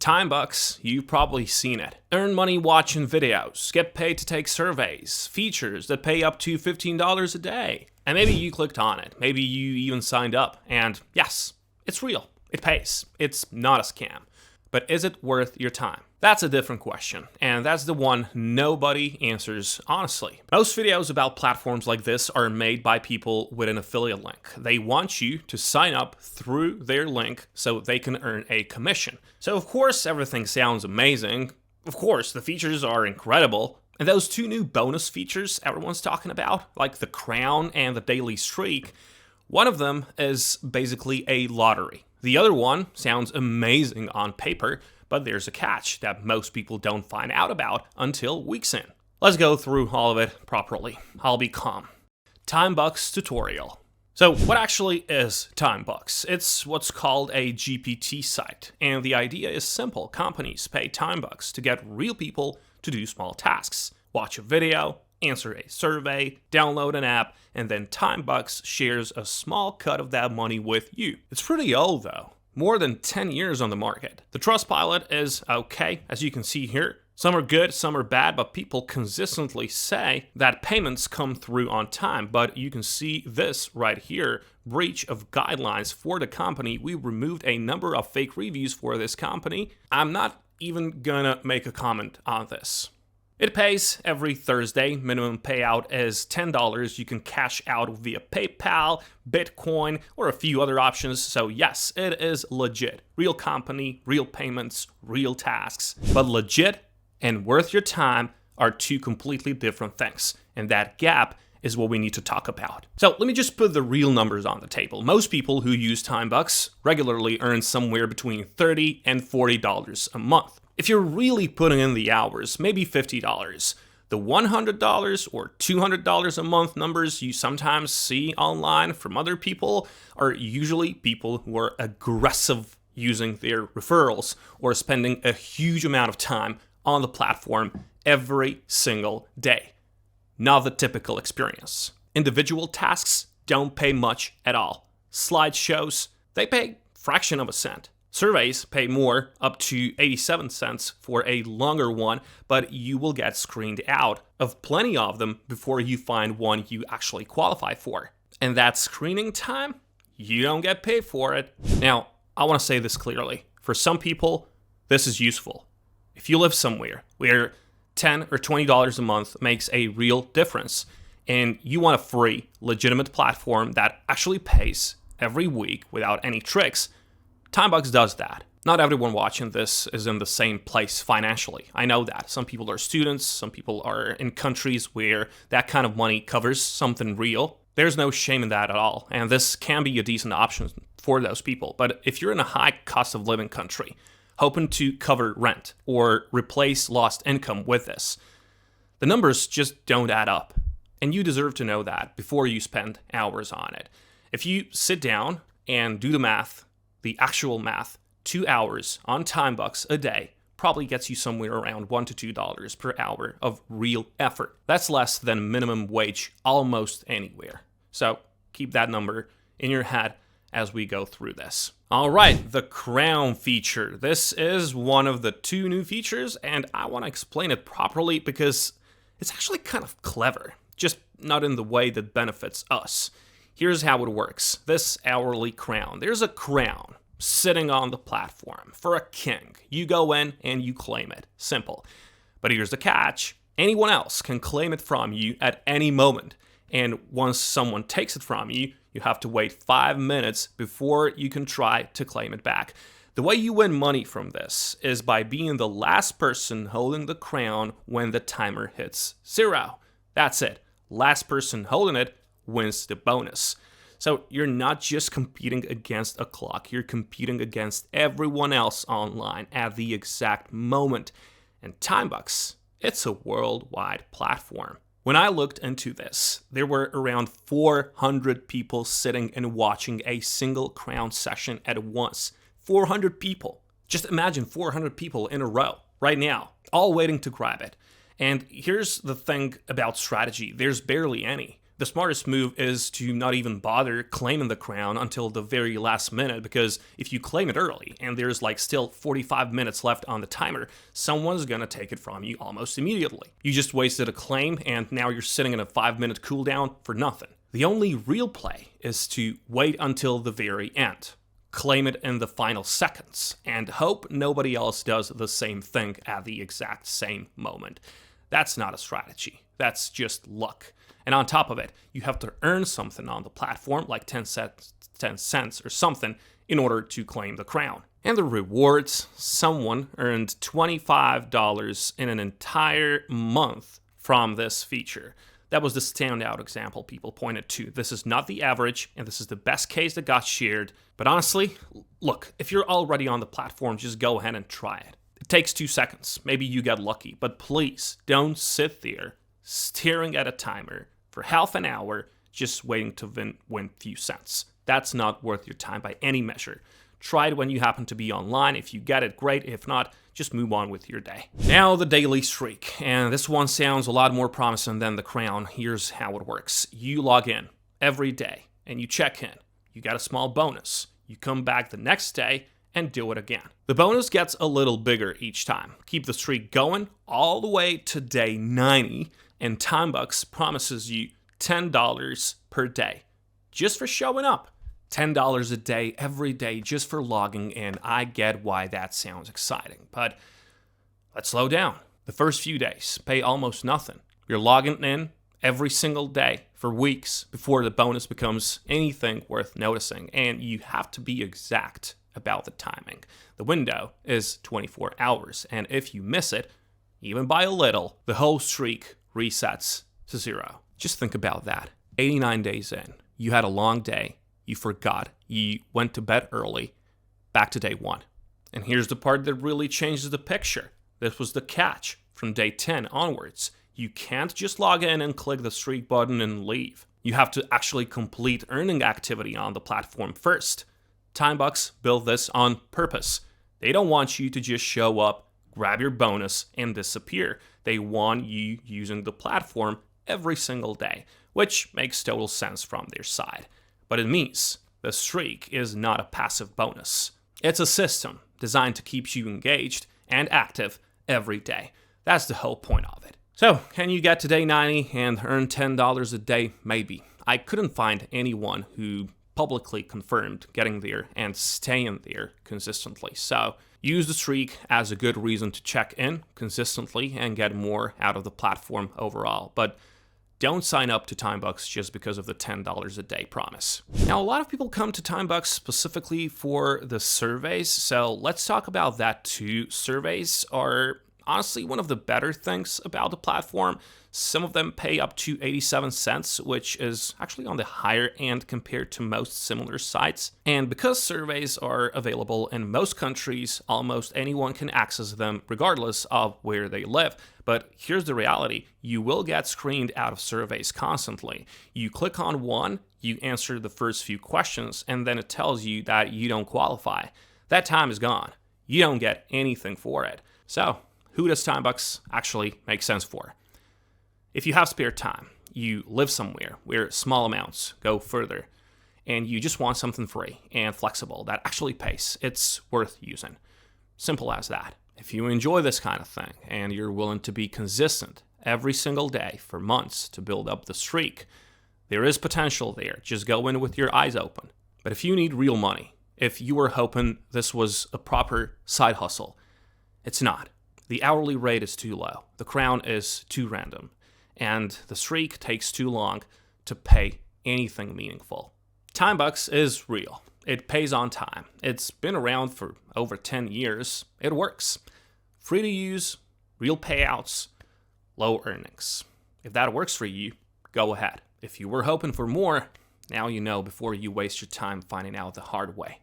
Timebucks, you've probably seen it. Earn money watching videos, get paid to take surveys, features that pay up to $15 a day. And maybe you clicked on it, maybe you even signed up, and yes, it's real, it pays, it's not a scam. But is it worth your time? That's a different question, and that's the one nobody answers honestly. Most videos about platforms like this are made by people with an affiliate link. They want you to sign up through their link so they can earn a commission. So of course everything sounds amazing, of course the features are incredible, and those two new bonus features everyone's talking about, like the crown and the daily streak, one of them is basically a lottery. The other one sounds amazing on paper, but there's a catch that most people don't find out about until weeks in. Let's go through all of it properly. I'll be calm. Timebucks tutorial. So what actually is Timebucks? It's what's called a GPT site, and the idea is simple. Companies pay Timebucks to get real people to do small tasks. Watch a video, answer a survey, download an app, and then Timebucks shares a small cut of that money with you. It's pretty old though, more than 10 years on the market. The Trustpilot is okay, as you can see here. Some are good, some are bad, but people consistently say that payments come through on time. But you can see this right here, breach of guidelines for the company. We removed a number of fake reviews for this company. I'm not even gonna make a comment on this. It pays every Thursday. Minimum payout is $10. You can cash out via PayPal, Bitcoin, or a few other options. So yes, it is legit. Real company, real payments, real tasks. But legit and worth your time are two completely different things. And that gap is what we need to talk about. So let me just put the real numbers on the table. Most people who use Timebucks regularly earn somewhere between $30 and $40 a month. If you're really putting in the hours, maybe $50. The $100 or $200 a month numbers you sometimes see online from other people are usually people who are aggressive using their referrals or spending a huge amount of time on the platform every single day. Not the typical experience. Individual tasks don't pay much at all. Slideshows, they pay fraction of a cent. Surveys pay more, up to 87 cents for a longer one, but you will get screened out of plenty of them before you find one you actually qualify for. And that screening time, you don't get paid for it. Now, I want to say this clearly. For some people, this is useful. If you live somewhere where $10 or $20 a month makes a real difference, and you want a free, legitimate platform that actually pays every week without any tricks, Timebucks does that. Not everyone watching this is in the same place financially. I know that. Some people are students, some people are in countries where that kind of money covers something real. There's no shame in that at all, and this can be a decent option for those people. But if you're in a high cost of living country, hoping to cover rent or replace lost income with this, the numbers just don't add up. And you deserve to know that before you spend hours on it. If you sit down and do the math, the actual math, 2 hours on Timebucks a day probably gets you somewhere around $1 to $2 per hour of real effort. That's less than minimum wage almost anywhere. So keep that number in your head as we go through this. All right, the crown feature. This is one of the two new features, and I want to explain it properly because it's actually kind of clever, just not in the way that benefits us. Here's how it works. This hourly crown. There's a crown sitting on the platform for a king. You go in and you claim it. Simple. But here's the catch. Anyone else can claim it from you at any moment. And once someone takes it from you, you have to wait 5 minutes before you can try to claim it back. The way you win money from this is by being the last person holding the crown when the timer hits 0. That's it. Last person holding it wins the bonus. So you're not just competing against a clock, you're competing against everyone else online at the exact moment. And Timebucks, it's a worldwide platform. When I looked into this, there were around 400 people sitting and watching a single crown session at once. 400 people. Just imagine 400 people in a row right now, all waiting to grab it. And here's the thing about strategy. There's barely any. The smartest move is to not even bother claiming the crown until the very last minute, because if you claim it early and there's like still 45 minutes left on the timer, someone's gonna take it from you almost immediately. You just wasted a claim and now you're sitting in a 5-minute cooldown for nothing. The only real play is to wait until the very end. Claim it in the final seconds and hope nobody else does the same thing at the exact same moment. That's not a strategy. That's just luck. And on top of it, you have to earn something on the platform, like 10 cents or something, in order to claim the crown. And the rewards, someone earned $25 in an entire month from this feature. That was the standout example people pointed to. This is not the average, and this is the best case that got shared. But honestly, look, if you're already on the platform, just go ahead and try it. It takes 2 seconds. Maybe you get lucky, but please don't sit there staring at a timer for half an hour just waiting to win few cents. That's not worth your time by any measure. Try it when you happen to be online. If you get it, great. If not, just move on with your day. Now the daily streak, and this one sounds a lot more promising than the crown. Here's how it works. You log in every day and you check in. You get a small bonus. You come back the next day and do it again. The bonus gets a little bigger each time. Keep the streak going all the way to day 90, and Timebucks promises you $10 per day just for showing up. $10 a day every day just for logging in. I get why that sounds exciting, but let's slow down. The first few days pay almost nothing. You're logging in every single day for weeks before the bonus becomes anything worth noticing, and you have to be exact about the timing. The window is 24 hours, and if you miss it, even by a little, the whole streak resets to 0. Just think about that. 89 days in, you had a long day, you forgot, you went to bed early, back to day 1. And here's the part that really changes the picture. This was the catch. From day 10 onwards, you can't just log in and click the streak button and leave. You have to actually complete earning activity on the platform first. Timebucks built this on purpose. They don't want you to just show up, grab your bonus, and disappear. They want you using the platform every single day, which makes total sense from their side. But it means the streak is not a passive bonus. It's a system designed to keep you engaged and active every day. That's the whole point of it. So, can you get to day 90 and earn $10 a day? Maybe. I couldn't find anyone who publicly confirmed getting there and staying there consistently. So, use the streak as a good reason to check in consistently and get more out of the platform overall. But don't sign up to Timebucks just because of the $10 a day promise. Now, a lot of people come to Timebucks specifically for the surveys, so let's talk about that too. Surveys are honestly one of the better things about the platform. Some of them pay up to 87 cents, which is actually on the higher end compared to most similar sites. And because surveys are available in most countries, almost anyone can access them regardless of where they live. But here's the reality. You will get screened out of surveys constantly. You click on one, you answer the first few questions, and then it tells you that you don't qualify. That time is gone. You don't get anything for it. So, who does Timebucks actually make sense for? If you have spare time, you live somewhere where small amounts go further, and you just want something free and flexible that actually pays, it's worth using. Simple as that. If you enjoy this kind of thing and you're willing to be consistent every single day for months to build up the streak, there is potential there. Just go in with your eyes open. But if you need real money, if you were hoping this was a proper side hustle, it's not. The hourly rate is too low, the crown is too random, and the streak takes too long to pay anything meaningful. Timebucks is real. It pays on time. It's been around for over 10 years. It works. Free to use, real payouts, low earnings. If that works for you, go ahead. If you were hoping for more, now you know before you waste your time finding out the hard way.